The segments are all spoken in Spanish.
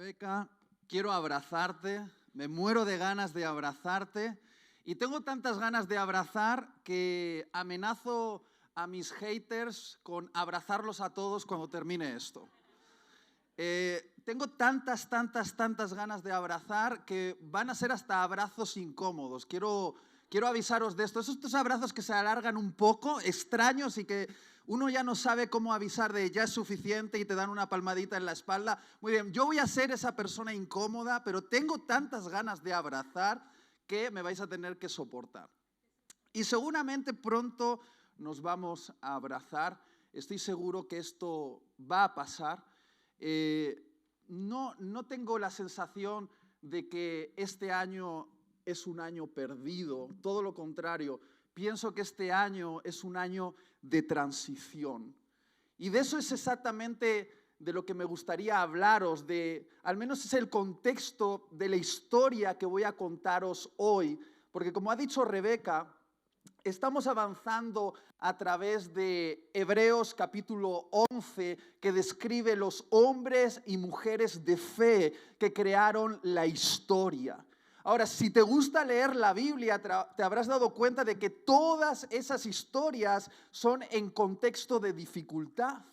Rebeca, quiero abrazarte, me muero de ganas de abrazarte y tengo tantas ganas de abrazar que amenazo a mis haters con abrazarlos a todos cuando termine esto. Tengo tantas ganas de abrazar que van a ser hasta abrazos incómodos. Quiero avisaros de esto. Estos abrazos que se alargan un poco, extraños y que uno ya no sabe cómo avisar de ya es suficiente y te dan una palmadita en la espalda. Muy bien, yo voy a ser esa persona incómoda, pero tengo tantas ganas de abrazar que me vais a tener que soportar. Y seguramente pronto nos vamos a abrazar. Estoy seguro que esto va a pasar. No tengo la sensación de que este año es un año perdido, todo lo contrario, pienso que este año es un año de transición. Y de eso es exactamente de lo que me gustaría hablaros, al menos es el contexto de la historia que voy a contaros hoy, porque como ha dicho Rebeca, estamos avanzando a través de Hebreos capítulo 11, que describe los hombres y mujeres de fe que crearon la historia. Ahora, si te gusta leer la Biblia, te habrás dado cuenta de que todas esas historias son en contexto de dificultad.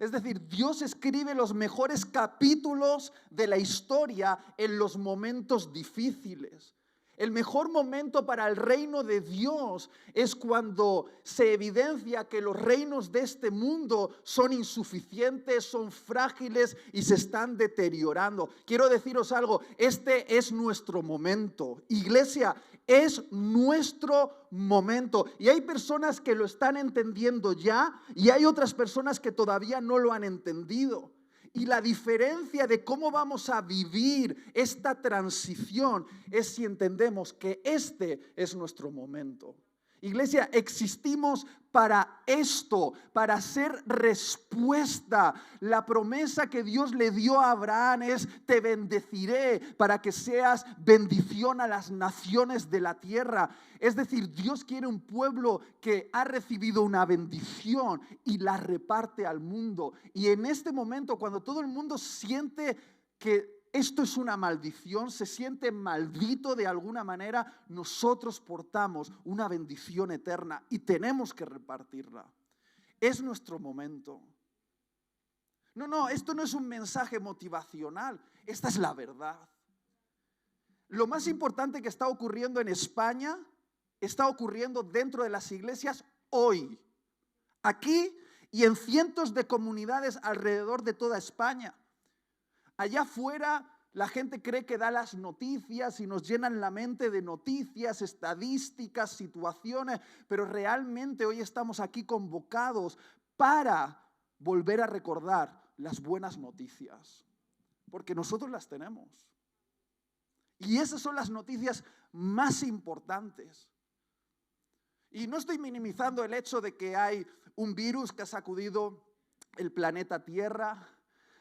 Es decir, Dios escribe los mejores capítulos de la historia en los momentos difíciles. El mejor momento para el reino de Dios es cuando se evidencia que los reinos de este mundo son insuficientes, son frágiles y se están deteriorando. Quiero deciros algo, este es nuestro momento. Iglesia, es nuestro momento. Y hay personas que lo están entendiendo ya y hay otras personas que todavía no lo han entendido. Y la diferencia de cómo vamos a vivir esta transición es si entendemos que este es nuestro momento. Iglesia, existimos para esto, para ser respuesta. La promesa que Dios le dio a Abraham es: te bendeciré para que seas bendición a las naciones de la tierra. Es decir, Dios quiere un pueblo que ha recibido una bendición y la reparte al mundo. Y en este momento, cuando todo el mundo siente que esto es una maldición, se siente maldito de alguna manera, nosotros portamos una bendición eterna y tenemos que repartirla. Es nuestro momento. No, esto no es un mensaje motivacional, esta es la verdad. Lo más importante que está ocurriendo en España está ocurriendo dentro de las iglesias hoy, aquí y en cientos de comunidades alrededor de toda España. Allá afuera la gente cree que da las noticias y nos llenan la mente de noticias, estadísticas, situaciones, pero realmente hoy estamos aquí convocados para volver a recordar las buenas noticias, porque nosotros las tenemos. Y esas son las noticias más importantes. Y no estoy minimizando el hecho de que hay un virus que ha sacudido el planeta Tierra,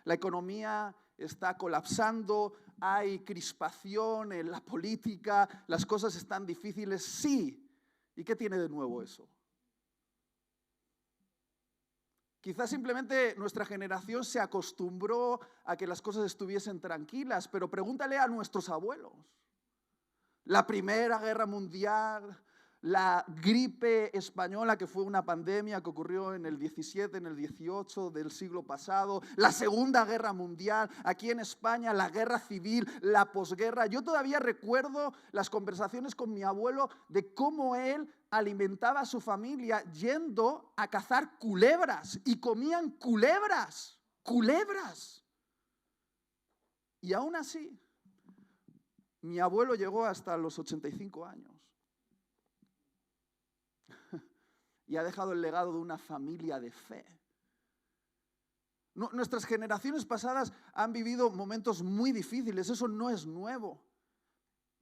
la economía está colapsando, hay crispación en la política, las cosas están difíciles, sí. ¿Y qué tiene de nuevo eso? Quizás simplemente nuestra generación se acostumbró a que las cosas estuviesen tranquilas, pero pregúntale a nuestros abuelos. La Primera Guerra Mundial, la gripe española, que fue una pandemia que ocurrió en el 17, en el 18 del siglo pasado, la Segunda Guerra Mundial, aquí en España, la guerra civil, la posguerra. Yo todavía recuerdo las conversaciones con mi abuelo de cómo él alimentaba a su familia yendo a cazar culebras y comían culebras. Y aún así, mi abuelo llegó hasta los 85 años. Y ha dejado el legado de una familia de fe. Nuestras generaciones pasadas han vivido momentos muy difíciles, eso no es nuevo.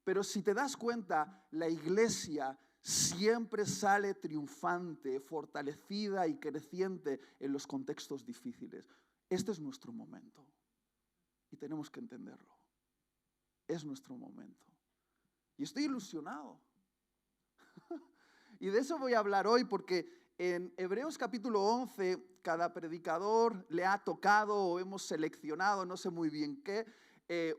Pero si te das cuenta, la iglesia siempre sale triunfante, fortalecida y creciente en los contextos difíciles. Este es nuestro momento y tenemos que entenderlo. Es nuestro momento. Y estoy ilusionado. Y de eso voy a hablar hoy porque en Hebreos capítulo 11, cada predicador le ha tocado o hemos seleccionado, no sé muy bien qué,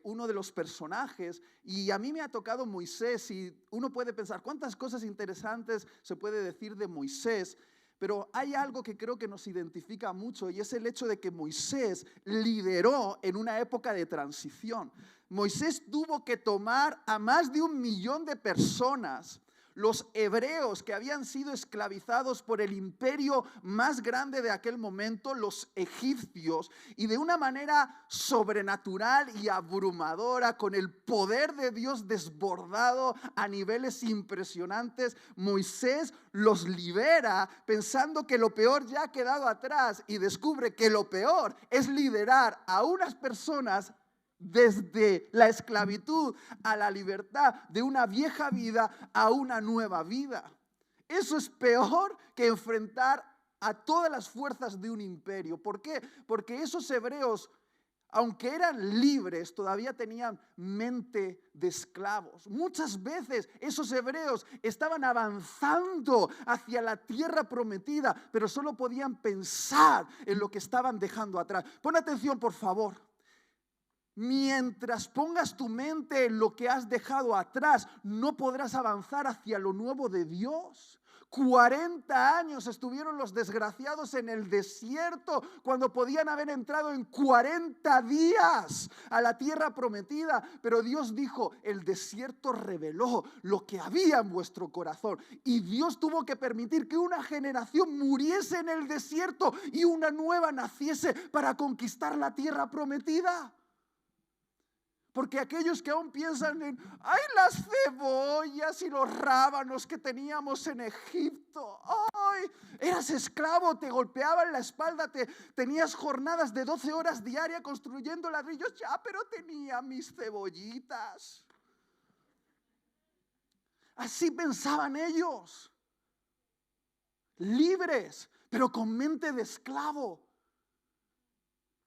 uno de los personajes, y a mí me ha tocado Moisés, y uno puede pensar cuántas cosas interesantes se puede decir de Moisés, pero hay algo que creo que nos identifica mucho, y es el hecho de que Moisés lideró en una época de transición. Moisés tuvo que tomar a más de 1.000.000 de personas, los hebreos que habían sido esclavizados por el imperio más grande de aquel momento, los egipcios, y de una manera sobrenatural y abrumadora, con el poder de Dios desbordado a niveles impresionantes, Moisés los libera pensando que lo peor ya ha quedado atrás, y descubre que lo peor es liderar a unas personas desde la esclavitud a la libertad, de una vieja vida a una nueva vida. Eso es peor que enfrentar a todas las fuerzas de un imperio. ¿Por qué? Porque esos hebreos, aunque eran libres, todavía tenían mente de esclavos. Muchas veces esos hebreos estaban avanzando hacia la tierra prometida, pero solo podían pensar en lo que estaban dejando atrás. Pon atención, por favor. Mientras pongas tu mente en lo que has dejado atrás, no podrás avanzar hacia lo nuevo de Dios. 40 años estuvieron los desgraciados en el desierto cuando podían haber entrado en 40 días a la tierra prometida. Pero Dios dijo, el desierto reveló lo que había en vuestro corazón. Y Dios tuvo que permitir que una generación muriese en el desierto y una nueva naciese para conquistar la tierra prometida. Porque aquellos que aún piensan en, ¡ay, las cebollas y los rábanos que teníamos en Egipto! ¡Ay! Eras esclavo, te golpeaban la espalda, tenías jornadas de 12 horas diarias construyendo ladrillos. Ya, pero tenía mis cebollitas. Así pensaban ellos. Libres, pero con mente de esclavo.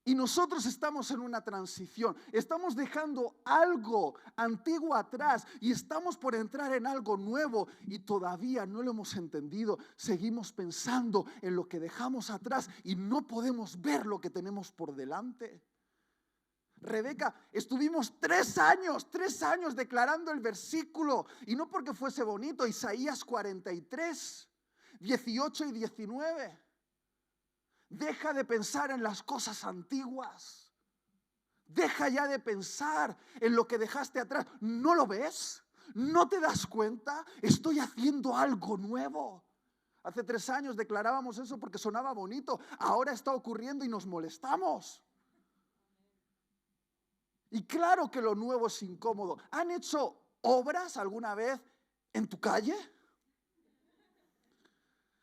Y nosotros estamos en una transición, estamos dejando algo antiguo atrás y estamos por entrar en algo nuevo y todavía no lo hemos entendido. Seguimos pensando en lo que dejamos atrás y no podemos ver lo que tenemos por delante. Rebeca, estuvimos 3 años declarando el versículo, y no porque fuese bonito, Isaías 43, 18 y 19. Deja de pensar en las cosas antiguas. Deja ya de pensar en lo que dejaste atrás. ¿No lo ves? ¿No te das cuenta? Estoy haciendo algo nuevo. Hace 3 años declarábamos eso porque sonaba bonito. Ahora está ocurriendo y nos molestamos. Y claro que lo nuevo es incómodo. ¿Han hecho obras alguna vez en tu calle?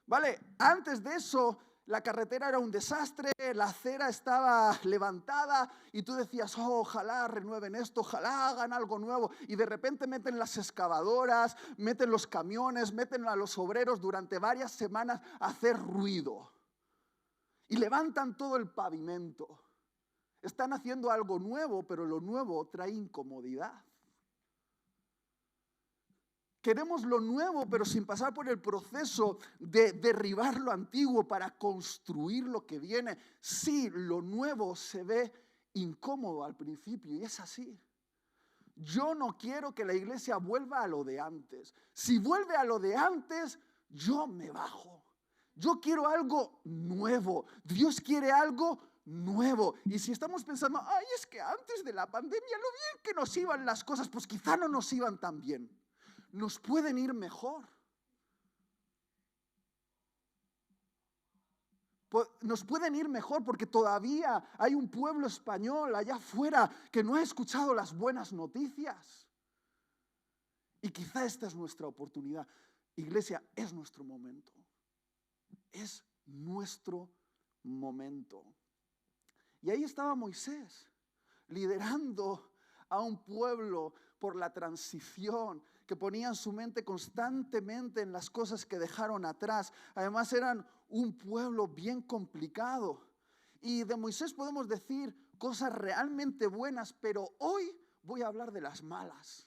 Vale, antes de eso la carretera era un desastre, la acera estaba levantada y tú decías, oh, ojalá renueven esto, ojalá hagan algo nuevo. Y de repente meten las excavadoras, meten los camiones, meten a los obreros durante varias semanas a hacer ruido. Y levantan todo el pavimento. Están haciendo algo nuevo, pero lo nuevo trae incomodidad. Queremos lo nuevo, pero sin pasar por el proceso de derribar lo antiguo para construir lo que viene. Sí, lo nuevo se ve incómodo al principio y es así. Yo no quiero que la iglesia vuelva a lo de antes. Si vuelve a lo de antes, yo me bajo. Yo quiero algo nuevo. Dios quiere algo nuevo. Y si estamos pensando, ay, es que antes de la pandemia lo bien que nos iban las cosas, pues quizá no nos iban tan bien. Nos pueden ir mejor. Nos pueden ir mejor porque todavía hay un pueblo español allá afuera que no ha escuchado las buenas noticias. Y quizá esta es nuestra oportunidad. Iglesia, es nuestro momento. Es nuestro momento. Y ahí estaba Moisés, liderando a un pueblo por la transición, que ponían su mente constantemente en las cosas que dejaron atrás. Además eran un pueblo bien complicado. Y de Moisés podemos decir cosas realmente buenas, pero hoy voy a hablar de las malas.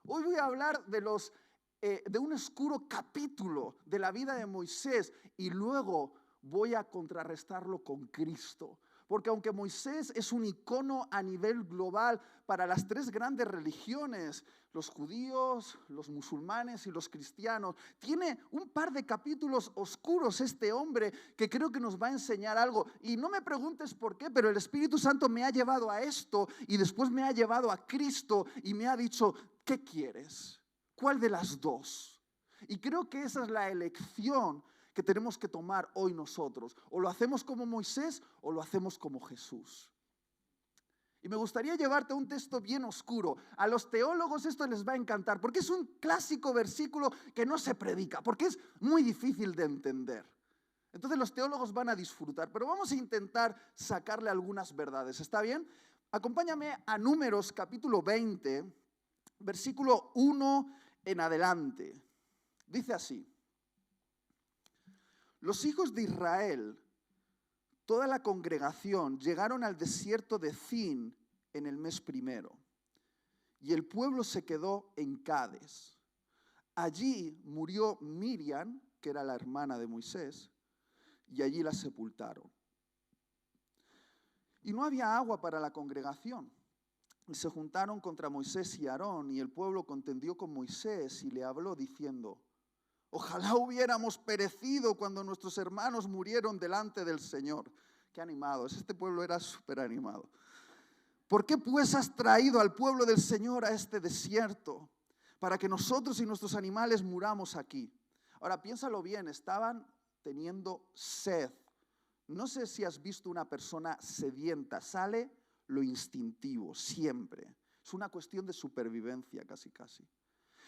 Hoy voy a hablar de un oscuro capítulo de la vida de Moisés y luego voy a contrarrestarlo con Cristo. porque aunque Moisés es un icono a nivel global para las tres grandes religiones, los judíos, los musulmanes y los cristianos, tiene un par de capítulos oscuros este hombre que creo que nos va a enseñar algo. Y no me preguntes por qué, pero el Espíritu Santo me ha llevado a esto y después me ha llevado a Cristo y me ha dicho, ¿qué quieres? ¿Cuál de las dos? Y creo que esa es la elección que tenemos que tomar hoy nosotros. O lo hacemos como Moisés o lo hacemos como Jesús. Y me gustaría llevarte a un texto bien oscuro. A los teólogos esto les va a encantar, porque es un clásico versículo que no se predica, porque es muy difícil de entender. Entonces los teólogos van a disfrutar, pero vamos a intentar sacarle algunas verdades. ¿Está bien? Acompáñame a Números capítulo 20, versículo 1 en adelante. Dice así: los hijos de Israel, toda la congregación, llegaron al desierto de Zin en el mes primero, y el pueblo se quedó en Cades. Allí murió Miriam, que era la hermana de Moisés, y allí la sepultaron. Y no había agua para la congregación. Y se juntaron contra Moisés y Aarón, y el pueblo contendió con Moisés y le habló diciendo: ojalá hubiéramos perecido cuando nuestros hermanos murieron delante del Señor. Qué animados, este pueblo era súper animado. ¿Por qué pues has traído al pueblo del Señor a este desierto? Para que nosotros y nuestros animales muramos aquí. Ahora piénsalo bien, estaban teniendo sed. No sé si has visto una persona sedienta, sale lo instintivo, siempre. Es una cuestión de supervivencia casi.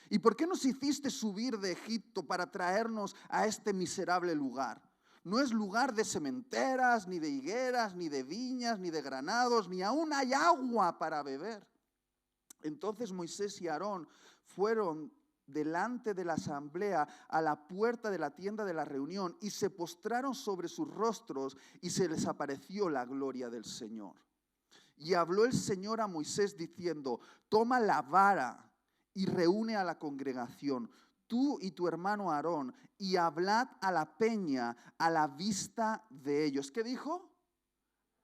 ¿Y por qué nos hiciste subir de Egipto para traernos a este miserable lugar? No es lugar de sementeras, ni de higueras, ni de viñas, ni de granados, ni aún hay agua para beber. Entonces Moisés y Aarón fueron delante de la asamblea a la puerta de la tienda de la reunión y se postraron sobre sus rostros y se les apareció la gloria del Señor. Y habló el Señor a Moisés diciendo: toma la vara y reúne a la congregación, tú y tu hermano Aarón, y hablad a la peña a la vista de ellos. ¿Qué dijo?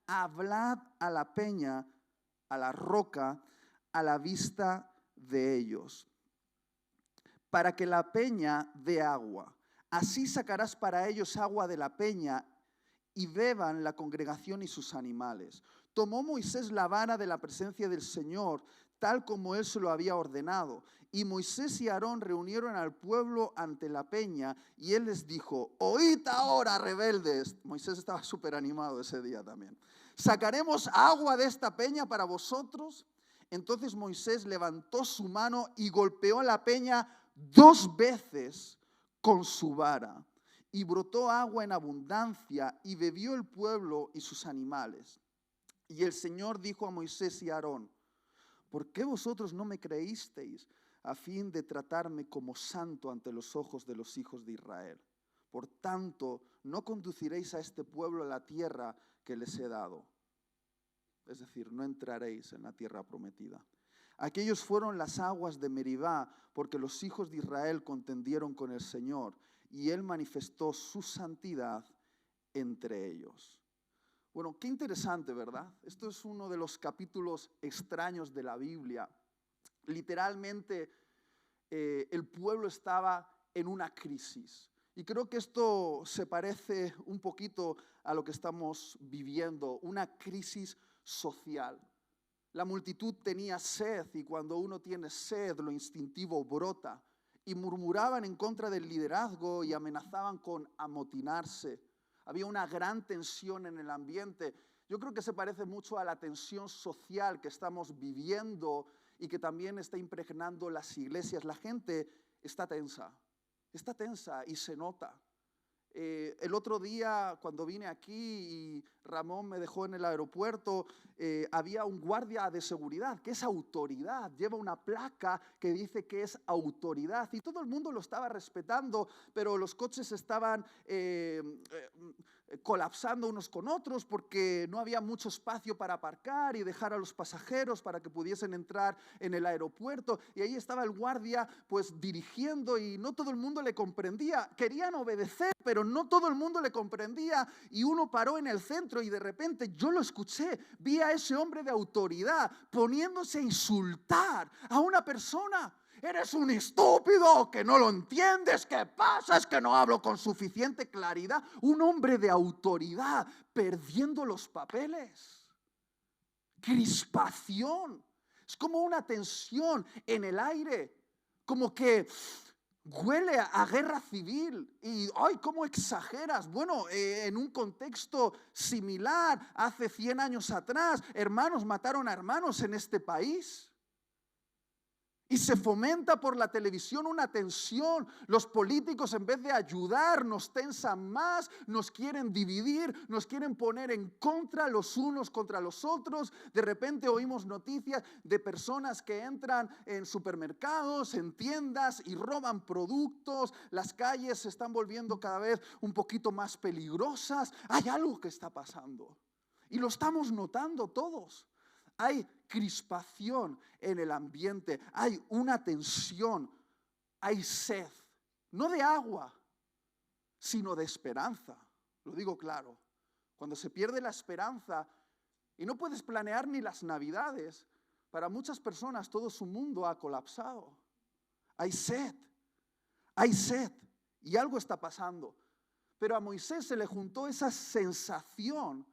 Hablad a la peña, a la roca, a la vista de ellos, para que la peña dé agua. Así sacarás para ellos agua de la peña y beban la congregación y sus animales. Tomó Moisés la vara de la presencia del Señor, tal como él se lo había ordenado. Y Moisés y Aarón reunieron al pueblo ante la peña, y él les dijo: oíd ahora, rebeldes. Moisés estaba súper animado ese día también. ¿Sacaremos agua de esta peña para vosotros? Entonces Moisés levantó su mano y golpeó la peña 2 veces con su vara, y brotó agua en abundancia, y bebió el pueblo y sus animales. Y el Señor dijo a Moisés y a Aarón: ¿por qué vosotros no me creísteis a fin de tratarme como santo ante los ojos de los hijos de Israel? Por tanto, no conduciréis a este pueblo a la tierra que les he dado. Es decir, no entraréis en la tierra prometida. Aquellos fueron las aguas de Meribá, porque los hijos de Israel contendieron con el Señor, y Él manifestó su santidad entre ellos. Bueno, qué interesante, ¿verdad? Esto es uno de los capítulos extraños de la Biblia. Literalmente, el pueblo estaba en una crisis. Y creo que esto se parece un poquito a lo que estamos viviendo, una crisis social. La multitud tenía sed, y cuando uno tiene sed, lo instintivo brota. Y murmuraban en contra del liderazgo y amenazaban con amotinarse. Había una gran tensión en el ambiente. Yo creo que se parece mucho a la tensión social que estamos viviendo y que también está impregnando las iglesias. La gente está tensa y se nota. El otro día cuando vine aquí y Ramón me dejó en el aeropuerto, había un guardia de seguridad que es autoridad, lleva una placa que dice que es autoridad y todo el mundo lo estaba respetando, pero los coches estaban colapsando unos con otros porque no había mucho espacio para aparcar y dejar a los pasajeros para que pudiesen entrar en el aeropuerto. Y ahí estaba el guardia pues dirigiendo y no todo el mundo le comprendía. Querían obedecer, pero no todo el mundo le comprendía. Y uno paró en el centro y de repente yo lo escuché. Vi a ese hombre de autoridad poniéndose a insultar a una persona. Eres un estúpido, que no lo entiendes, ¿qué pasa? Es que no hablo con suficiente claridad. Un hombre de autoridad perdiendo los papeles. Crispación. Es como una tensión en el aire, como que huele a guerra civil. Y ¡ay, cómo exageras! Bueno, en un contexto similar, hace 100 años atrás, hermanos mataron a hermanos en este país. Y se fomenta por la televisión una tensión. Los políticos, en vez de ayudar, nos tensan más, nos quieren dividir, nos quieren poner en contra los unos contra los otros. De repente oímos noticias de personas que entran en supermercados, en tiendas y roban productos. Las calles se están volviendo cada vez un poquito más peligrosas. Hay algo que está pasando y lo estamos notando todos. Hay crispación en el ambiente, hay una tensión, hay sed, no de agua, sino de esperanza. Lo digo claro, cuando se pierde la esperanza y no puedes planear ni las Navidades, para muchas personas todo su mundo ha colapsado. Hay sed y algo está pasando. Pero a Moisés se le juntó esa sensación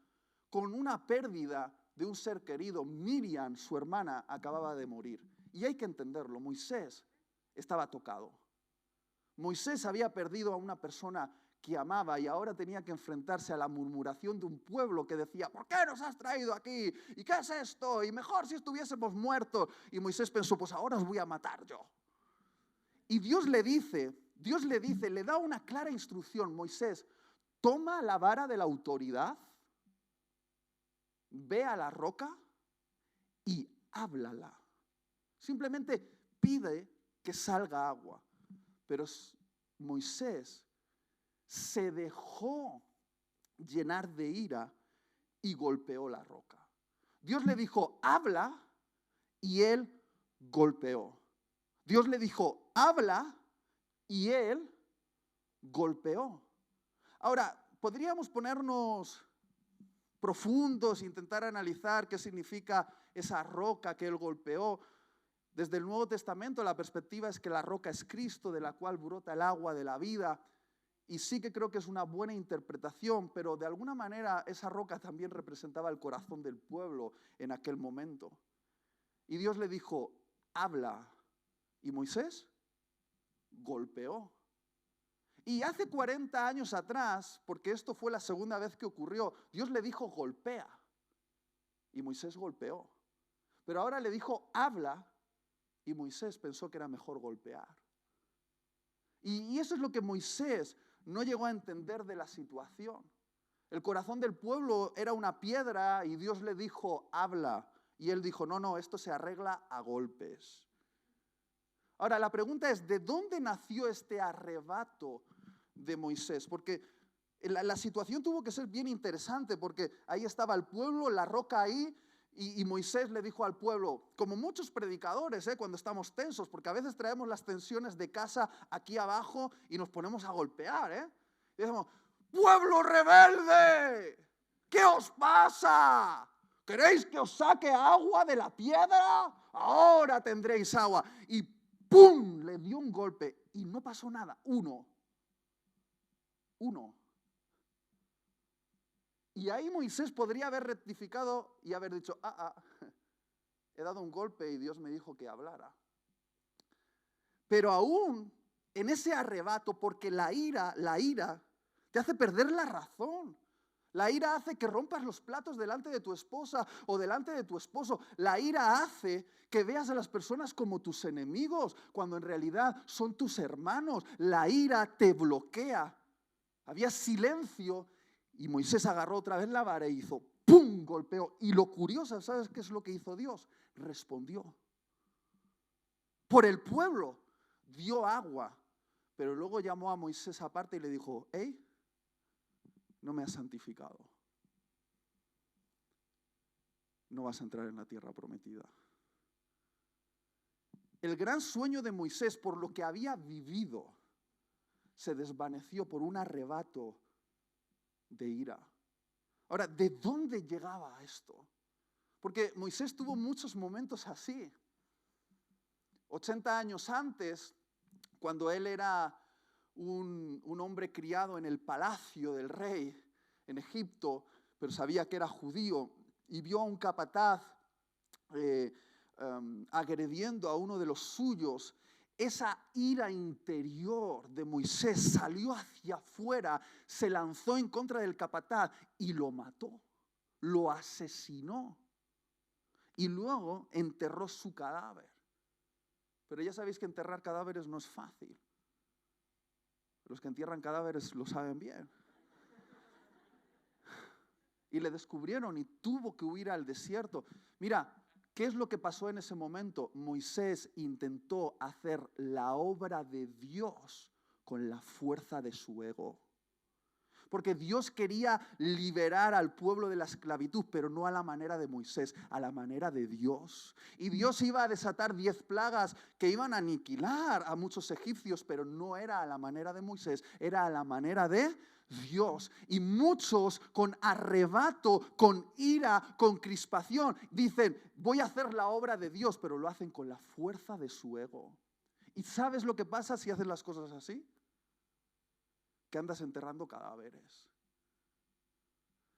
con una pérdida de un ser querido. Miriam, su hermana, acababa de morir. Y hay que entenderlo, Moisés estaba tocado. Moisés había perdido a una persona que amaba y ahora tenía que enfrentarse a la murmuración de un pueblo que decía: ¿por qué nos has traído aquí? ¿Y qué es esto? Y mejor si estuviésemos muertos. Y Moisés pensó: pues ahora os voy a matar yo. Y Dios le dice, le da una clara instrucción: Moisés, toma la vara de la autoridad, ve a la roca y háblala. Simplemente pide que salga agua. Pero Moisés se dejó llenar de ira y golpeó la roca. Dios le dijo: habla, y él golpeó. Dios le dijo: habla, y él golpeó. Ahora, podríamos ponernos profundos, intentar analizar qué significa esa roca que él golpeó. Desde el Nuevo Testamento la perspectiva es que la roca es Cristo, de la cual brota el agua de la vida, y sí que creo que es una buena interpretación, pero de alguna manera esa roca también representaba el corazón del pueblo en aquel momento. Y Dios le dijo: habla, y Moisés golpeó. Y hace 40 años atrás, porque esto fue la segunda vez que ocurrió, Dios le dijo: golpea, y Moisés golpeó. Pero ahora le dijo: habla, y Moisés pensó que era mejor golpear. Y eso es lo que Moisés no llegó a entender de la situación. El corazón del pueblo era una piedra y Dios le dijo: habla. Y él dijo: no, esto se arregla a golpes. Ahora la pregunta es: ¿de dónde nació este arrebato de Moisés? Porque la situación tuvo que ser bien interesante, porque ahí estaba el pueblo, la roca ahí, y Moisés le dijo al pueblo, como muchos predicadores, cuando estamos tensos, porque a veces traemos las tensiones de casa aquí abajo y nos ponemos a golpear, y decimos: pueblo rebelde, ¿qué os pasa? ¿Queréis que os saque agua de la piedra? Ahora tendréis agua. Y ¡pum!, le dio un golpe y no pasó nada. Uno. Y ahí Moisés podría haber rectificado y haber dicho: he dado un golpe y Dios me dijo que hablara. Pero aún en ese arrebato, porque la ira te hace perder la razón. La ira hace que rompas los platos delante de tu esposa o delante de tu esposo. La ira hace que veas a las personas como tus enemigos, cuando en realidad son tus hermanos. La ira te bloquea. Había silencio y Moisés agarró otra vez la vara y hizo ¡pum!, golpeó. Y lo curioso, ¿sabes qué es lo que hizo Dios? Respondió. Por el pueblo dio agua, pero luego llamó a Moisés aparte y le dijo: hey, no me has santificado. No vas a entrar en la tierra prometida. El gran sueño de Moisés, por lo que había vivido, se desvaneció por un arrebato de ira. Ahora, ¿de dónde llegaba esto? Porque Moisés tuvo muchos momentos así. 80 años antes, cuando él era un hombre criado en el palacio del rey en Egipto, pero sabía que era judío, y vio a un capataz agrediendo a uno de los suyos, esa ira interior de Moisés salió hacia afuera, se lanzó en contra del capataz y lo mató, lo asesinó y luego enterró su cadáver. Pero ya sabéis que enterrar cadáveres no es fácil. Los que entierran cadáveres lo saben bien. Y le descubrieron y tuvo que huir al desierto. Mira, ¿qué es lo que pasó en ese momento? Moisés intentó hacer la obra de Dios con la fuerza de su ego. Porque Dios quería liberar al pueblo de la esclavitud, pero no a la manera de Moisés, a la manera de Dios. Y Dios iba a desatar 10 plagas que iban a aniquilar a muchos egipcios, pero no era a la manera de Moisés, era a la manera de Dios. Y muchos con arrebato, con ira, con crispación, dicen, voy a hacer la obra de Dios, pero lo hacen con la fuerza de su ego. ¿Y sabes lo que pasa si haces las cosas así? Que andas enterrando cadáveres.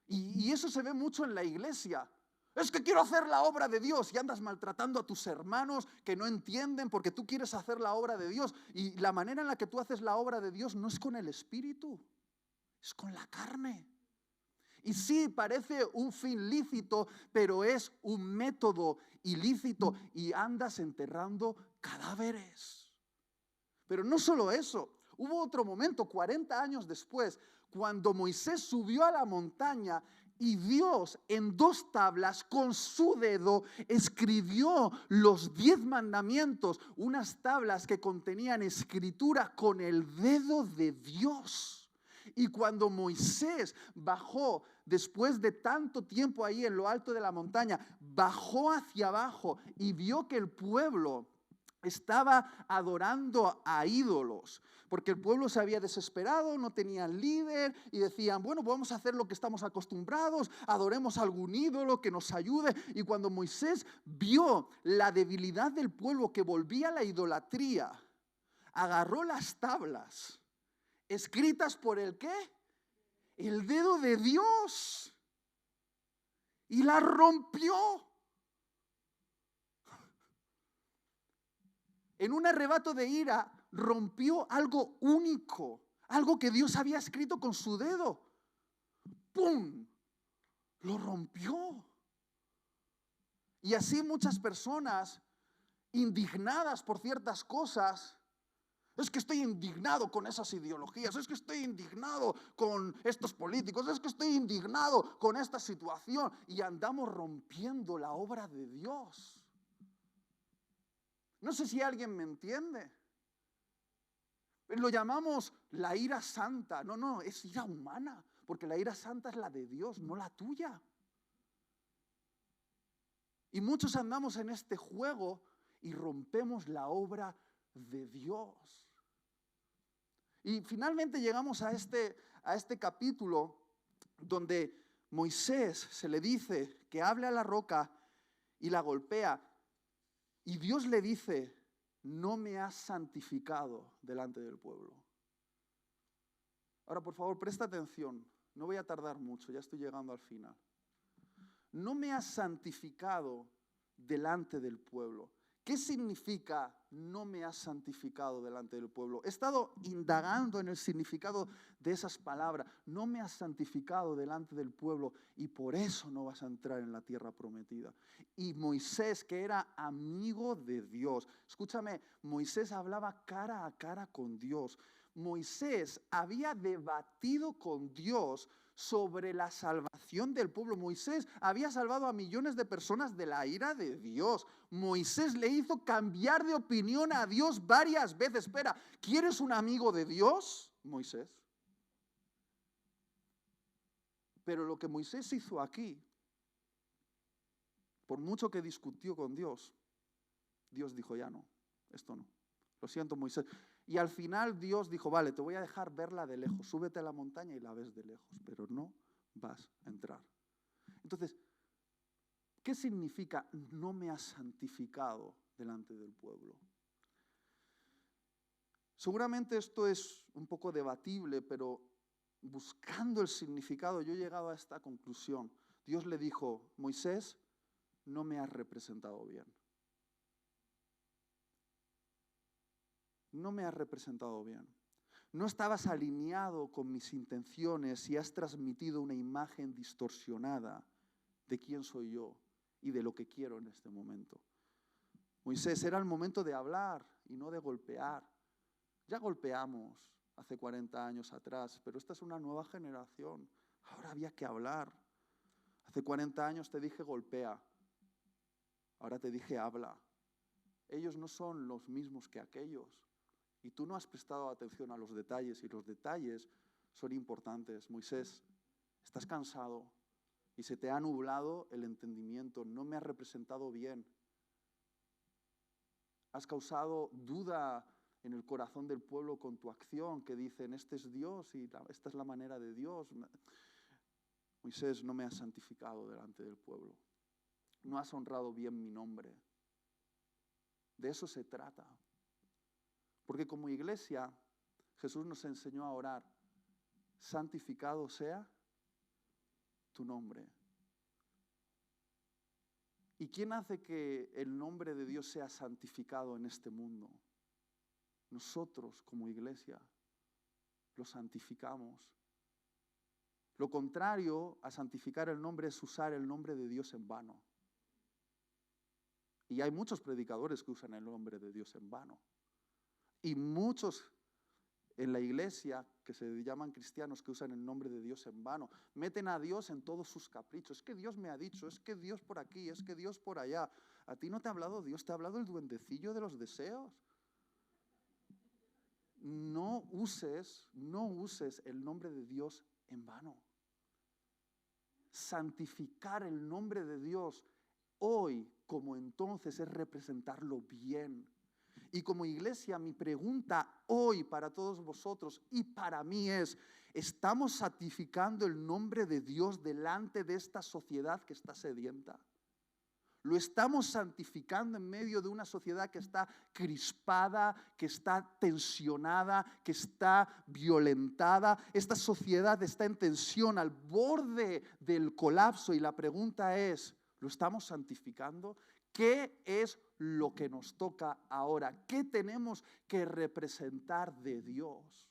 Y eso se ve mucho en la iglesia. Es que quiero hacer la obra de Dios y andas maltratando a tus hermanos que no entienden porque tú quieres hacer la obra de Dios. Y la manera en la que tú haces la obra de Dios no es con el espíritu, es con la carne. Y sí, parece un fin lícito, pero es un método ilícito y andas enterrando cadáveres. Pero no solo eso. Hubo otro momento, 40 años después, cuando Moisés subió a la montaña y Dios en 2 tablas con su dedo escribió los 10 mandamientos, unas tablas que contenían escritura con el dedo de Dios. Y cuando Moisés bajó, después de tanto tiempo ahí en lo alto de la montaña, bajó hacia abajo y vio que el pueblo estaba adorando a ídolos, porque el pueblo se había desesperado, no tenían líder y decían, bueno, vamos a hacer lo que estamos acostumbrados, adoremos a algún ídolo que nos ayude. Y cuando Moisés vio la debilidad del pueblo que volvía a la idolatría, agarró las tablas escritas por ¿el qué? El dedo de Dios, y las rompió. En un arrebato de ira, rompió algo único, algo que Dios había escrito con su dedo. ¡Pum! Lo rompió. Y así muchas personas indignadas por ciertas cosas. Es que estoy indignado con esas ideologías, es que estoy indignado con estos políticos, es que estoy indignado con esta situación. Y andamos rompiendo la obra de Dios. No sé si alguien me entiende. Lo llamamos la ira santa. No, es ira humana, porque la ira santa es la de Dios, no la tuya. Y muchos andamos en este juego y rompemos la obra de Dios. Y finalmente llegamos a este capítulo donde Moisés se le dice que hable a la roca y la golpea. Y Dios le dice, no me has santificado delante del pueblo. Ahora, por favor, presta atención. No voy a tardar mucho, ya estoy llegando al final. No me has santificado delante del pueblo. ¿Qué significa no me has santificado delante del pueblo? He estado indagando en el significado de esas palabras. No me has santificado delante del pueblo y por eso no vas a entrar en la tierra prometida. Y Moisés, que era amigo de Dios, escúchame, Moisés hablaba cara a cara con Dios. Moisés había debatido con Dios sobre la salvación del pueblo. Moisés había salvado a millones de personas de la ira de Dios. Moisés le hizo cambiar de opinión a Dios varias veces. Espera, ¿quieres un amigo de Dios, Moisés? Pero lo que Moisés hizo aquí, por mucho que discutió con Dios, Dios dijo, ya no, esto no. Lo siento, Moisés. Y al final Dios dijo, vale, te voy a dejar verla de lejos. Súbete a la montaña y la ves de lejos, pero no vas a entrar. Entonces, ¿qué significa no me has santificado delante del pueblo? Seguramente esto es un poco debatible, pero buscando el significado yo he llegado a esta conclusión. Dios le dijo, Moisés, no me has representado bien. No me has representado bien. No estabas alineado con mis intenciones y has transmitido una imagen distorsionada de quién soy yo y de lo que quiero en este momento. Moisés, era el momento de hablar y no de golpear. Ya golpeamos hace 40 años atrás, pero esta es una nueva generación. Ahora había que hablar. Hace 40 años te dije golpea, ahora te dije habla. Ellos no son los mismos que aquellos. Y tú no has prestado atención a los detalles, y los detalles son importantes. Moisés, estás cansado y se te ha nublado el entendimiento, no me has representado bien. Has causado duda en el corazón del pueblo con tu acción, que dicen, este es Dios y esta es la manera de Dios. Moisés, no me has santificado delante del pueblo. No has honrado bien mi nombre. De eso se trata. Porque como iglesia, Jesús nos enseñó a orar, santificado sea tu nombre. ¿Y quién hace que el nombre de Dios sea santificado en este mundo? Nosotros como iglesia lo santificamos. Lo contrario a santificar el nombre es usar el nombre de Dios en vano. Y hay muchos predicadores que usan el nombre de Dios en vano. Y muchos en la iglesia que se llaman cristianos que usan el nombre de Dios en vano. Meten a Dios en todos sus caprichos. Es que Dios me ha dicho, es que Dios por aquí, es que Dios por allá. ¿A ti no te ha hablado Dios? ¿Te ha hablado el duendecillo de los deseos? No uses el nombre de Dios en vano. Santificar el nombre de Dios hoy como entonces es representarlo bien. Y como iglesia, mi pregunta hoy para todos vosotros y para mí es, ¿estamos santificando el nombre de Dios delante de esta sociedad que está sedienta? ¿Lo estamos santificando en medio de una sociedad que está crispada, que está tensionada, que está violentada? Esta sociedad está en tensión al borde del colapso y la pregunta es, ¿lo estamos santificando? ¿Qué es lo que nos toca ahora? ¿Qué tenemos que representar de Dios?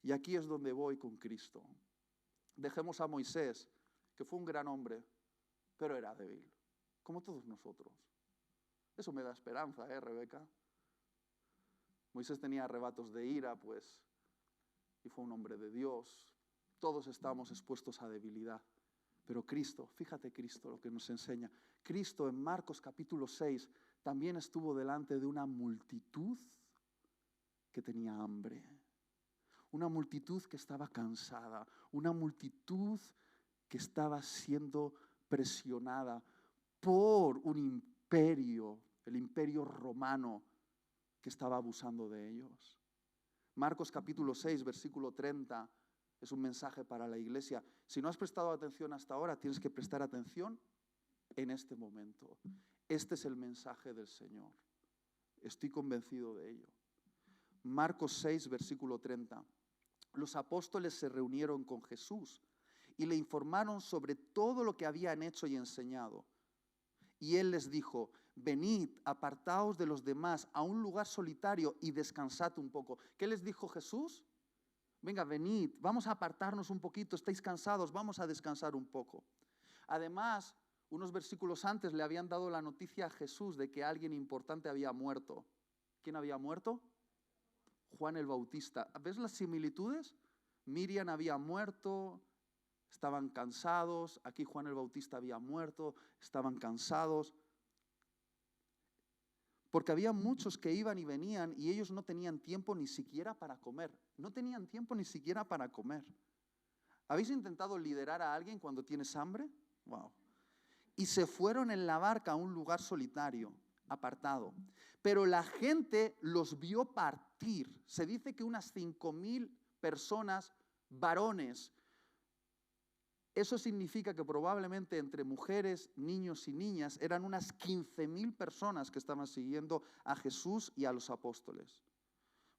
Y aquí es donde voy con Cristo. Dejemos a Moisés, que fue un gran hombre, pero era débil, como todos nosotros. Eso me da esperanza, Rebeca? Moisés tenía arrebatos de ira, pues, y fue un hombre de Dios. Todos estamos expuestos a debilidad. Pero Cristo, fíjate Cristo lo que nos enseña. Cristo en Marcos capítulo 6 también estuvo delante de una multitud que tenía hambre. Una multitud que estaba cansada. Una multitud que estaba siendo presionada por un imperio, el imperio romano, que estaba abusando de ellos. Marcos capítulo 6, versículo 30. Es un mensaje para la iglesia. Si no has prestado atención hasta ahora, tienes que prestar atención en este momento. Este es el mensaje del Señor. Estoy convencido de ello. Marcos 6, versículo 30. Los apóstoles se reunieron con Jesús y le informaron sobre todo lo que habían hecho y enseñado. Y él les dijo, venid, apartaos de los demás a un lugar solitario y descansad un poco. ¿Qué les dijo Jesús? Venga, venid, vamos a apartarnos un poquito, estáis cansados, vamos a descansar un poco. Además, unos versículos antes le habían dado la noticia a Jesús de que alguien importante había muerto. ¿Quién había muerto? Juan el Bautista. ¿Ves las similitudes? Miriam había muerto, estaban cansados. Aquí Juan el Bautista había muerto, estaban cansados. Porque había muchos que iban y venían y ellos no tenían tiempo ni siquiera para comer. No tenían tiempo ni siquiera para comer. ¿Habéis intentado liderar a alguien cuando tienes hambre? Wow. Y se fueron en la barca a un lugar solitario, apartado. Pero la gente los vio partir. Se dice que unas 5.000 personas, varones. Eso significa que probablemente entre mujeres, niños y niñas eran unas 15.000 personas que estaban siguiendo a Jesús y a los apóstoles.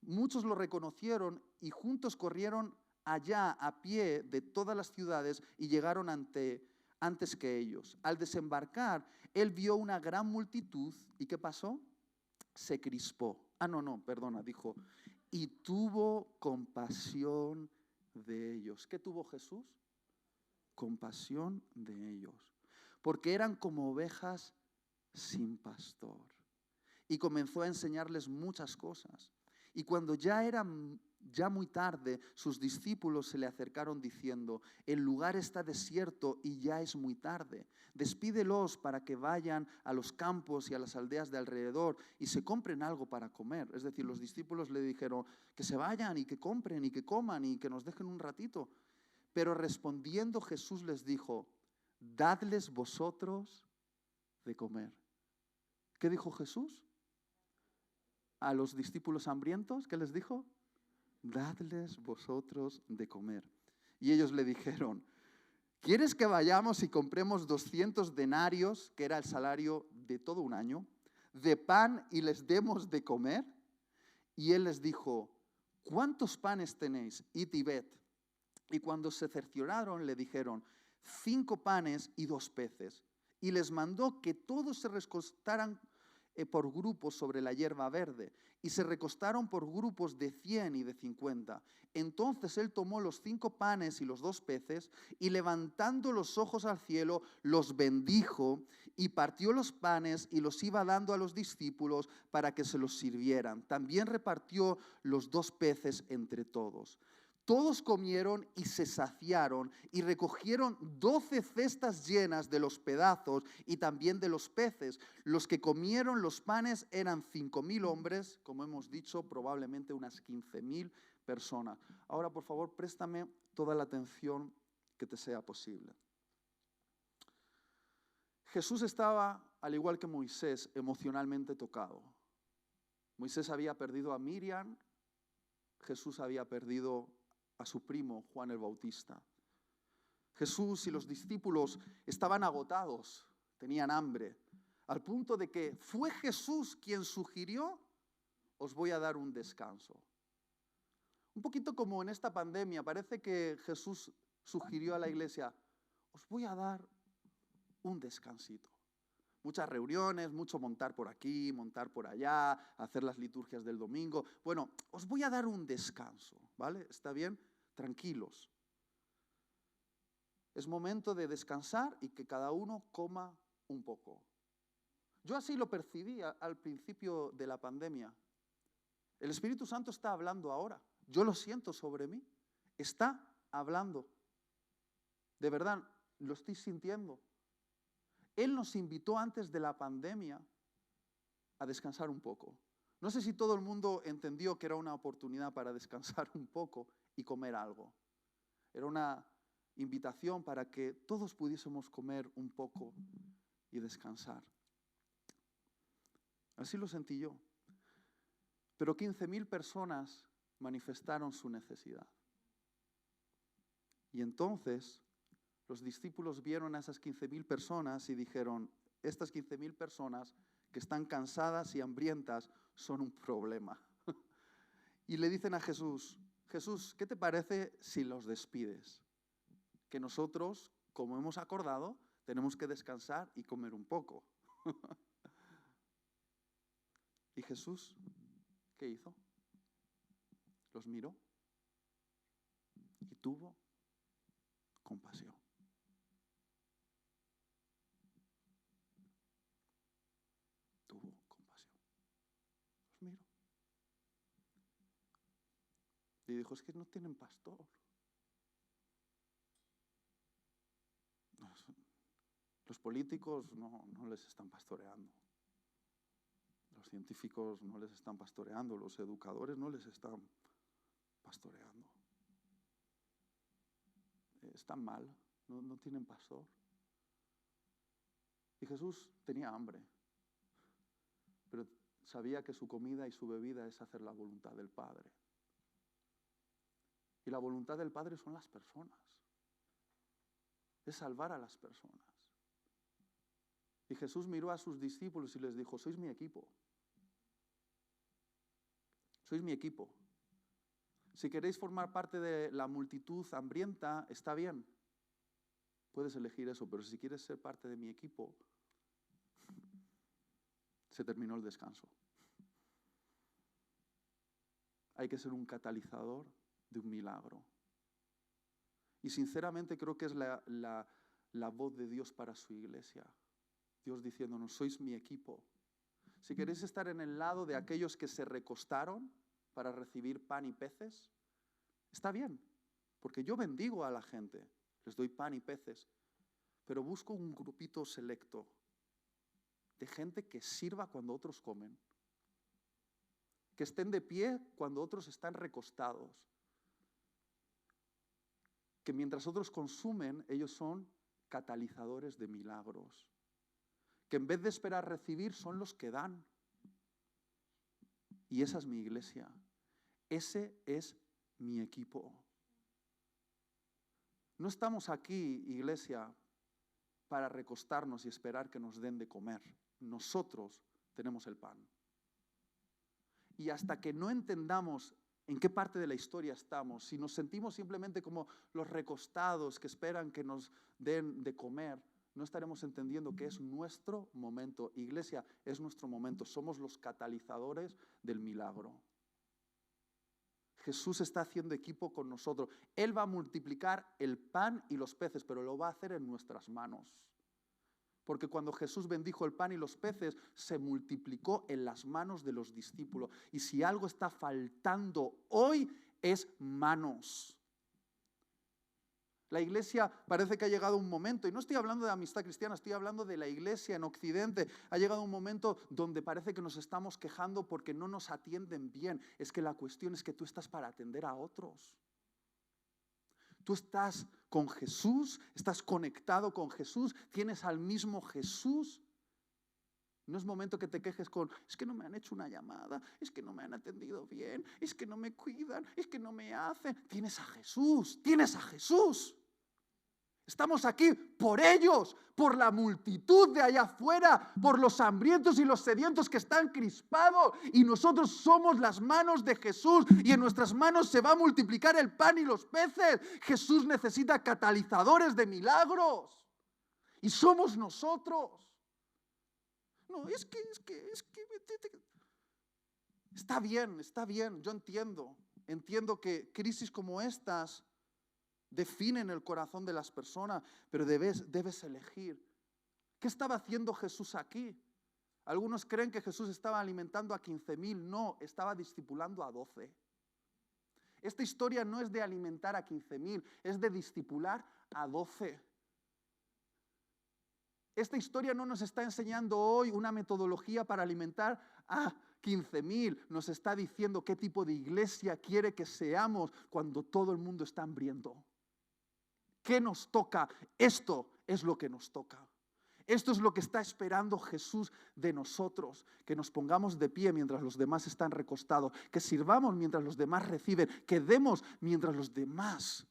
Muchos lo reconocieron y juntos corrieron allá a pie de todas las ciudades y llegaron antes que ellos. Al desembarcar, él vio una gran multitud y ¿qué pasó? Se crispó. Dijo, y tuvo compasión de ellos. ¿Qué tuvo Jesús? Compasión de ellos, porque eran como ovejas sin pastor. Y comenzó a enseñarles muchas cosas. Y cuando ya era muy tarde, sus discípulos se le acercaron diciendo, el lugar está desierto y ya es muy tarde. Despídelos para que vayan a los campos y a las aldeas de alrededor y se compren algo para comer. Es decir, los discípulos le dijeron que se vayan y que compren y que coman y que nos dejen un ratito. Pero respondiendo Jesús les dijo, dadles vosotros de comer. ¿Qué dijo Jesús? A los discípulos hambrientos, ¿qué les dijo? Dadles vosotros de comer. Y ellos le dijeron, ¿quieres que vayamos y compremos 200 denarios, que era el salario de todo un año, de pan y les demos de comer? Y él les dijo, ¿cuántos panes tenéis? Id y ved. Y cuando se cercioraron, le dijeron, 5 panes y 2 peces. Y les mandó que todos se recostaran por grupos sobre la hierba verde. Y se recostaron por grupos de 100 y de 50. Entonces él tomó los 5 panes y los 2 peces, y levantando los ojos al cielo, los bendijo, y partió los panes y los iba dando a los discípulos para que se los sirvieran. También repartió los 2 peces entre todos. Todos comieron y se saciaron y recogieron 12 cestas llenas de los pedazos y también de los peces. Los que comieron los panes eran 5.000 hombres, como hemos dicho, probablemente unas 15.000 personas. Ahora, por favor, préstame toda la atención que te sea posible. Jesús estaba, al igual que Moisés, emocionalmente tocado. Moisés había perdido a Miriam, Jesús había perdido a su primo Juan el Bautista. Jesús y los discípulos estaban agotados, tenían hambre, al punto de que fue Jesús quien sugirió, os voy a dar un descanso. Un poquito como en esta pandemia, parece que Jesús sugirió a la iglesia, os voy a dar un descansito. Muchas reuniones, mucho montar por aquí, montar por allá, hacer las liturgias del domingo. Bueno, os voy a dar un descanso, ¿vale? ¿Está bien? Tranquilos. Es momento de descansar y que cada uno coma un poco. Yo así lo percibí al principio de la pandemia. El Espíritu Santo está hablando ahora. Yo lo siento sobre mí. Está hablando. De verdad, lo estoy sintiendo. Él nos invitó antes de la pandemia a descansar un poco. No sé si todo el mundo entendió que era una oportunidad para descansar un poco y comer algo. Era una invitación para que todos pudiésemos comer un poco y descansar. Así lo sentí yo. Pero 15.000 personas manifestaron su necesidad. Y entonces los discípulos vieron a esas 15.000 personas y dijeron, estas 15.000 personas que están cansadas y hambrientas son un problema. Y le dicen a Jesús, Jesús, ¿qué te parece si los despides? Que nosotros, como hemos acordado, tenemos que descansar y comer un poco. ¿Y Jesús qué hizo? Los miró y tuvo compasión. Tuvo compasión. Los miró. Y dijo, es que no tienen pastor. Los políticos no les están pastoreando. Los científicos no les están pastoreando. Los educadores no les están pastoreando. están mal, no tienen pastor. Y Jesús tenía hambre, pero sabía que su comida y su bebida es hacer la voluntad del Padre. Y la voluntad del Padre son las personas. Es salvar a las personas. Y Jesús miró a sus discípulos y les dijo, sois mi equipo. Sois mi equipo. Si queréis formar parte de la multitud hambrienta, está bien. Puedes elegir eso, pero si quieres ser parte de mi equipo, se terminó el descanso. Hay que ser un catalizador de un milagro. Y sinceramente creo que es la voz de Dios para su iglesia. Dios diciéndonos, sois mi equipo. Si queréis estar en el lado de aquellos que se recostaron para recibir pan y peces, está bien, porque yo bendigo a la gente, les doy pan y peces, pero busco un grupito selecto de gente que sirva cuando otros comen, que estén de pie cuando otros están recostados, que mientras otros consumen, ellos son catalizadores de milagros, que en vez de esperar recibir, son los que dan. Y esa es mi iglesia, ese es mi equipo. No estamos aquí, iglesia, para recostarnos y esperar que nos den de comer. Nosotros tenemos el pan. Y hasta que no entendamos en qué parte de la historia estamos, si nos sentimos simplemente como los recostados que esperan que nos den de comer, no estaremos entendiendo que es nuestro momento. Iglesia, es nuestro momento. Somos los catalizadores del milagro. Jesús está haciendo equipo con nosotros. Él va a multiplicar el pan y los peces, pero lo va a hacer en nuestras manos. Porque cuando Jesús bendijo el pan y los peces, se multiplicó en las manos de los discípulos. Y si algo está faltando hoy, es manos. La iglesia parece que ha llegado un momento, y no estoy hablando de amistad cristiana, estoy hablando de la iglesia en Occidente. Ha llegado un momento donde parece que nos estamos quejando porque no nos atienden bien. Es que la cuestión es que tú estás para atender a otros. Tú estás con Jesús, estás conectado con Jesús, tienes al mismo Jesús. No es momento que te quejes con, es que no me han hecho una llamada, es que no me han atendido bien, es que no me cuidan, es que no me hacen. Tienes a Jesús, tienes a Jesús. Estamos aquí por ellos, por la multitud de allá afuera, por los hambrientos y los sedientos que están crispados. Y nosotros somos las manos de Jesús y en nuestras manos se va a multiplicar el pan y los peces. Jesús necesita catalizadores de milagros y somos nosotros. No, es que está bien, yo entiendo que crisis como estas definen el corazón de las personas, pero debes elegir. ¿Qué estaba haciendo Jesús aquí? Algunos creen que Jesús estaba alimentando a 15,000, no, estaba discipulando a 12. Esta historia no es de alimentar a 15,000, es de discipular a 12. Esta historia no nos está enseñando hoy una metodología para alimentar a 15,000. Nos está diciendo qué tipo de iglesia quiere que seamos cuando todo el mundo está hambriento. ¿Qué nos toca? Esto es lo que nos toca. Esto es lo que está esperando Jesús de nosotros. Que nos pongamos de pie mientras los demás están recostados. Que sirvamos mientras los demás reciben. Que demos mientras los demás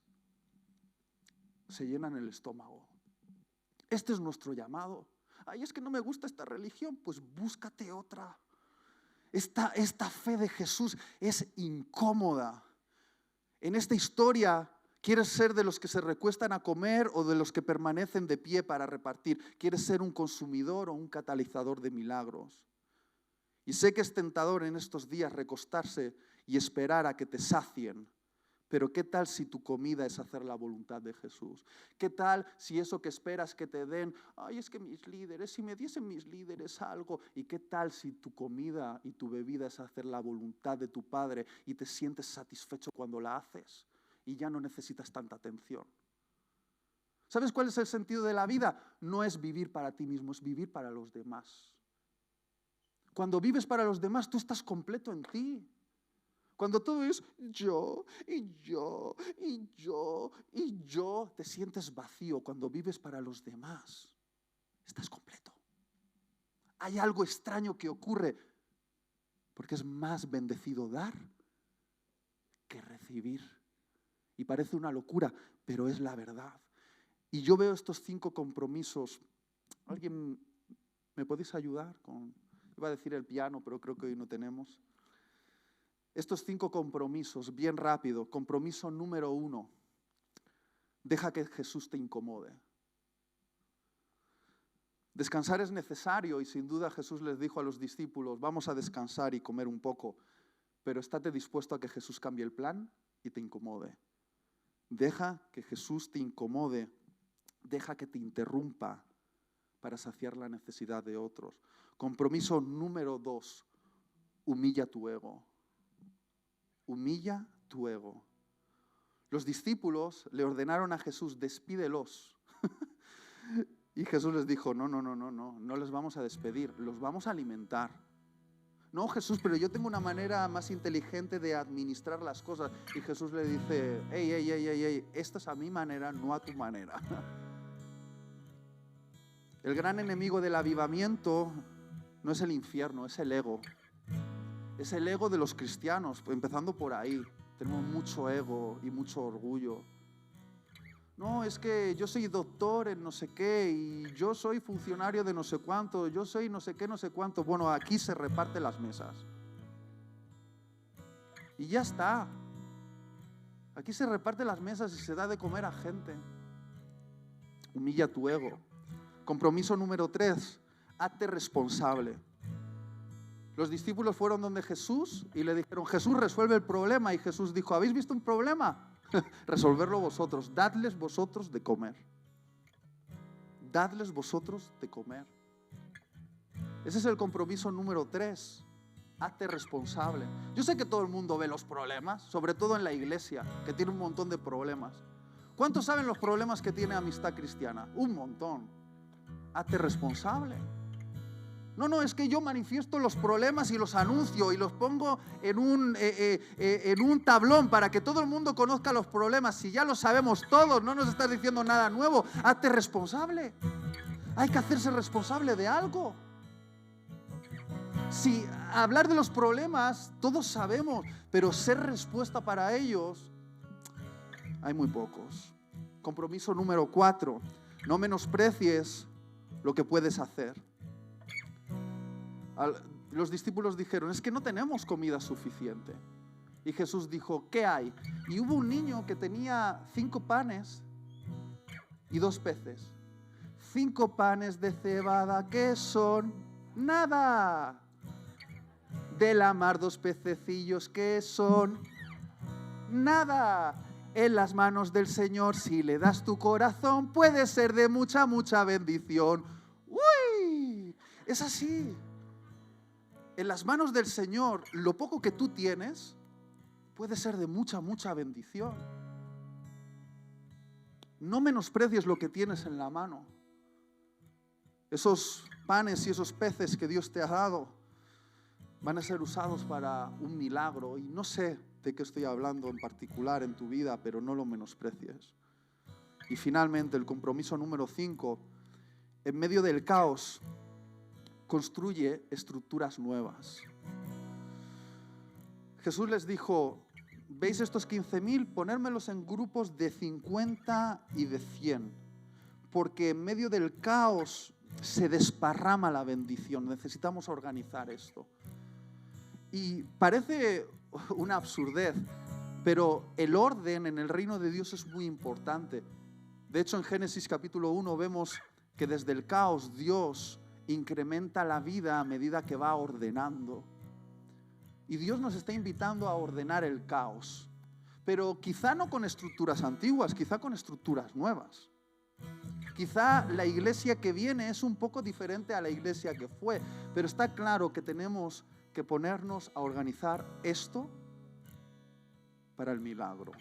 se llenan el estómago. Este es nuestro llamado. Ay, es que no me gusta esta religión. Pues búscate otra. Esta fe de Jesús es incómoda. En esta historia, ¿quieres ser de los que se recuestan a comer o de los que permanecen de pie para repartir? ¿Quieres ser un consumidor o un catalizador de milagros? Y sé que es tentador en estos días recostarse y esperar a que te sacien. Pero ¿qué tal si tu comida es hacer la voluntad de Jesús? ¿Qué tal si eso que esperas que te den, ay, es que mis líderes, si me diesen mis líderes algo? ¿Y qué tal si tu comida y tu bebida es hacer la voluntad de tu Padre y te sientes satisfecho cuando la haces y ya no necesitas tanta atención? ¿Sabes cuál es el sentido de la vida? No es vivir para ti mismo, es vivir para los demás. Cuando vives para los demás, tú estás completo en ti. Cuando todo es yo, y yo, y yo, y yo, te sientes vacío. Cuando vives para los demás, estás completo. Hay algo extraño que ocurre, porque es más bendecido dar que recibir. Y parece una locura, pero es la verdad. Y yo veo estos 5 compromisos. ¿Alguien me podéis ayudar con? Iba a decir el piano, pero creo que hoy no tenemos. Estos 5 compromisos, bien rápido. Compromiso número 1. Deja que Jesús te incomode. Descansar es necesario y sin duda Jesús les dijo a los discípulos, vamos a descansar y comer un poco, pero estate dispuesto a que Jesús cambie el plan y te incomode. Deja que Jesús te incomode, deja que te interrumpa para saciar la necesidad de otros. Compromiso número 2, humilla tu ego. Humilla tu ego. Los discípulos le ordenaron a Jesús, despídelos. Y Jesús les dijo, no les vamos a despedir, los vamos a alimentar. No, Jesús, pero yo tengo una manera más inteligente de administrar las cosas. Y Jesús le dice, ey, esta es a mi manera, no a tu manera. El gran enemigo del avivamiento no es el infierno, es el ego. Es el ego de los cristianos, empezando por ahí. Tenemos mucho ego y mucho orgullo. No, es que yo soy doctor en no sé qué y yo soy funcionario de no sé cuánto, yo soy no sé qué, no sé cuánto. Bueno, aquí se reparten las mesas. Y ya está. Aquí se reparten las mesas y se da de comer a gente. Humilla tu ego. Compromiso número 3, hazte responsable. Los discípulos fueron donde Jesús y le dijeron, Jesús, resuelve el problema. Y Jesús dijo, ¿habéis visto un problema? Resolverlo vosotros, dadles vosotros de comer. Dadles vosotros de comer. Ese es el compromiso número 3. Hazte responsable. Yo sé que todo el mundo ve los problemas, sobre todo en la iglesia, que tiene un montón de problemas. ¿Cuántos saben los problemas que tiene Amistad Cristiana? Un montón. Hazte responsable. No, es que yo manifiesto los problemas y los anuncio y los pongo en un tablón para que todo el mundo conozca los problemas. Si ya lo sabemos todos, no nos estás diciendo nada nuevo. Hazte responsable. Hay que hacerse responsable de algo. Si hablar de los problemas, todos sabemos, pero ser respuesta para ellos, hay muy pocos. Compromiso número 4, no menosprecies lo que puedes hacer. Los discípulos dijeron, es que no tenemos comida suficiente. Y Jesús dijo, ¿qué hay? Y hubo un niño que tenía 5 panes y 2 peces. 5 panes de cebada que son nada. De la mar 2 pececillos que son nada. En las manos del Señor, si le das tu corazón, puede ser de mucha, mucha bendición. ¡Uy! Es así. En las manos del Señor, lo poco que tú tienes puede ser de mucha, mucha bendición. No menosprecies lo que tienes en la mano. Esos panes y esos peces que Dios te ha dado van a ser usados para un milagro. Y no sé de qué estoy hablando en particular en tu vida, pero no lo menosprecies. Y finalmente, el compromiso número 5, en medio del caos, construye estructuras nuevas. Jesús les dijo, ¿veis estos 15,000? Ponérmelos en grupos de 50 y de 100, porque en medio del caos se desparrama la bendición. Necesitamos organizar esto. Y parece una absurdez, pero el orden en el reino de Dios es muy importante. De hecho, en Génesis capítulo 1 vemos que desde el caos Dios incrementa la vida a medida que va ordenando. Y Dios nos está invitando a ordenar el caos, pero quizá no con estructuras antiguas, quizá con estructuras nuevas. Quizá la iglesia que viene es un poco diferente a la iglesia que fue, pero está claro que tenemos que ponernos a organizar esto para el milagro.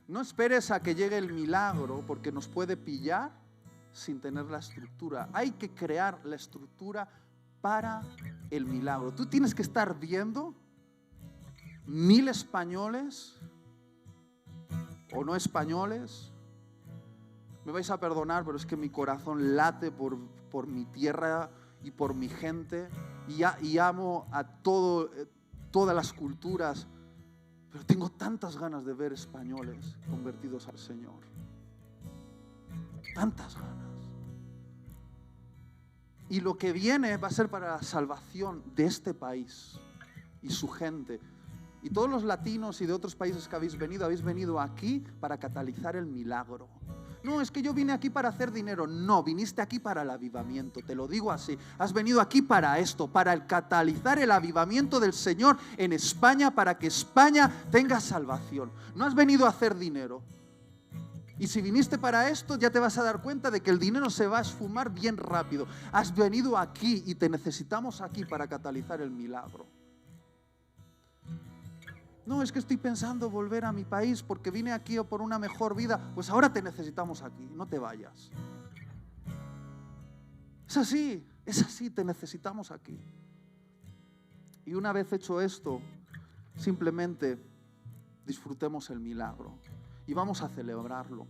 No esperes a que llegue el milagro, porque nos puede pillar sin tener la estructura. Hay que crear la estructura para el milagro. Tú tienes que estar viendo 1000 españoles o no españoles, me vais a perdonar, pero es que mi corazón late por mi tierra y por mi gente, y amo a todas las culturas, pero tengo tantas ganas de ver españoles convertidos al Señor. Tantas ganas. Y lo que viene va a ser para la salvación de este país y su gente. Y todos los latinos y de otros países que habéis venido aquí para catalizar el milagro. No, es que yo vine aquí para hacer dinero. No, viniste aquí para el avivamiento, te lo digo así. Has venido aquí para esto, para el catalizar el avivamiento del Señor en España, para que España tenga salvación. No has venido a hacer dinero. Y si viniste para esto, ya te vas a dar cuenta de que el dinero se va a esfumar bien rápido. Has venido aquí y te necesitamos aquí para catalizar el milagro. No, es que estoy pensando volver a mi país porque vine aquí por una mejor vida. Pues ahora te necesitamos aquí, no te vayas. Es así, te necesitamos aquí. Y una vez hecho esto, simplemente disfrutemos el milagro y vamos a celebrarlo.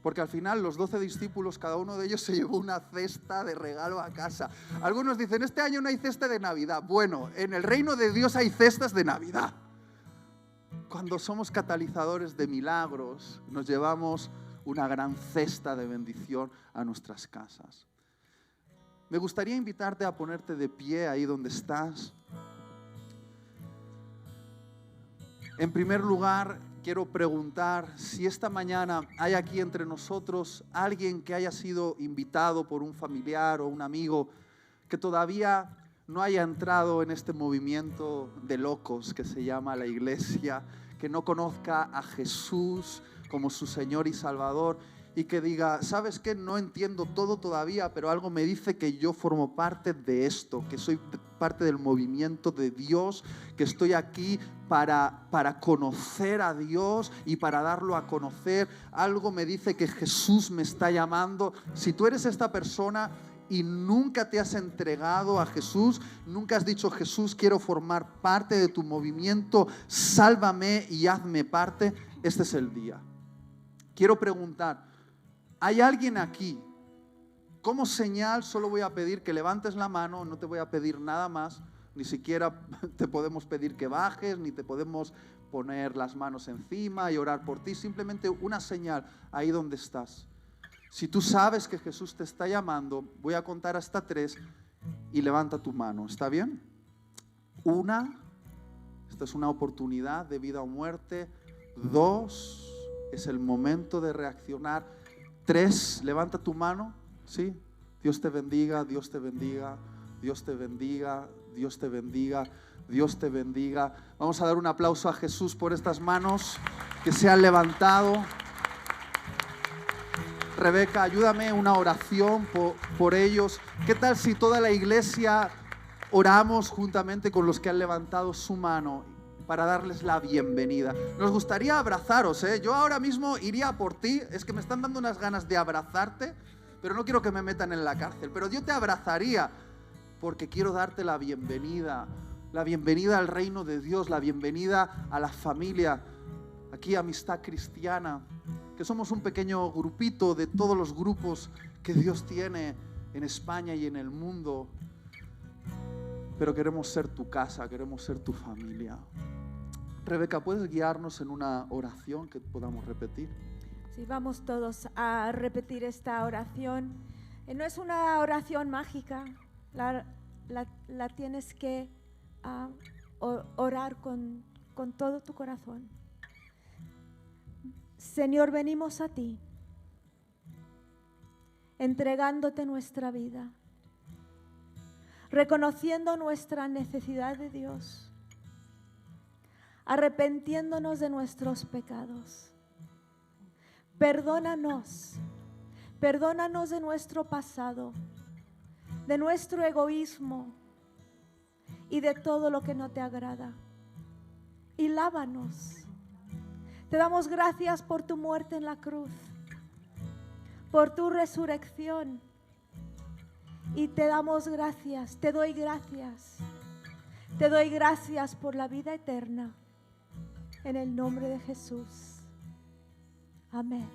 Porque al final los 12 discípulos, cada uno de ellos se llevó una cesta de regalo a casa. Algunos dicen, este año no hay cesta de Navidad. Bueno, en el reino de Dios hay cestas de Navidad. Cuando somos catalizadores de milagros, nos llevamos una gran cesta de bendición a nuestras casas. Me gustaría invitarte a ponerte de pie ahí donde estás. En primer lugar, quiero preguntar si esta mañana hay aquí entre nosotros alguien que haya sido invitado por un familiar o un amigo que todavía no haya entrado en este movimiento de locos que se llama la iglesia, que no conozca a Jesús como su Señor y Salvador y que diga, ¿sabes qué? No entiendo todo todavía, pero algo me dice que yo formo parte de esto, que soy parte del movimiento de Dios, que estoy aquí para conocer a Dios y para darlo a conocer. Algo me dice que Jesús me está llamando. Si tú eres esta persona y nunca te has entregado a Jesús, nunca has dicho, Jesús, quiero formar parte de tu movimiento, sálvame y hazme parte, este es el día. Quiero preguntar, ¿hay alguien aquí? Como señal solo voy a pedir que levantes la mano, no te voy a pedir nada más, ni siquiera te podemos pedir que bajes, ni te podemos poner las manos encima y orar por ti, simplemente una señal ahí donde estás. Si tú sabes que Jesús te está llamando, voy a contar hasta 3 y levanta tu mano, ¿está bien? 1, esta es una oportunidad de vida o muerte. 2, es el momento de reaccionar. 3, levanta tu mano, ¿sí? Dios te bendiga, Dios te bendiga, Dios te bendiga, Dios te bendiga, Dios te bendiga. Vamos a dar un aplauso a Jesús por estas manos que se han levantado. Rebeca, ayúdame una oración por ellos. ¿Qué tal si toda la iglesia oramos juntamente con los que han levantado su mano para darles la bienvenida? Nos gustaría abrazaros, ¿eh? Yo ahora mismo iría por ti. Es que me están dando unas ganas de abrazarte, pero no quiero que me metan en la cárcel. Pero yo te abrazaría porque quiero darte la bienvenida al reino de Dios, la bienvenida a la familia, aquí Amistad Cristiana, que somos un pequeño grupito de todos los grupos que Dios tiene en España y en el mundo. Pero queremos ser tu casa, queremos ser tu familia. Rebeca, ¿puedes guiarnos en una oración que podamos repetir? Sí, vamos todos a repetir esta oración. No es una oración mágica, la tienes que orar con todo tu corazón. Señor, venimos a ti, entregándote nuestra vida, reconociendo nuestra necesidad de Dios, arrepintiéndonos de nuestros pecados. Perdónanos de nuestro pasado, de nuestro egoísmo y de todo lo que no te agrada. Y lávanos. Te damos gracias por tu muerte en la cruz, por tu resurrección. Y te damos gracias, te doy gracias Te doy gracias por la vida eterna. En el nombre de Jesús. Amén.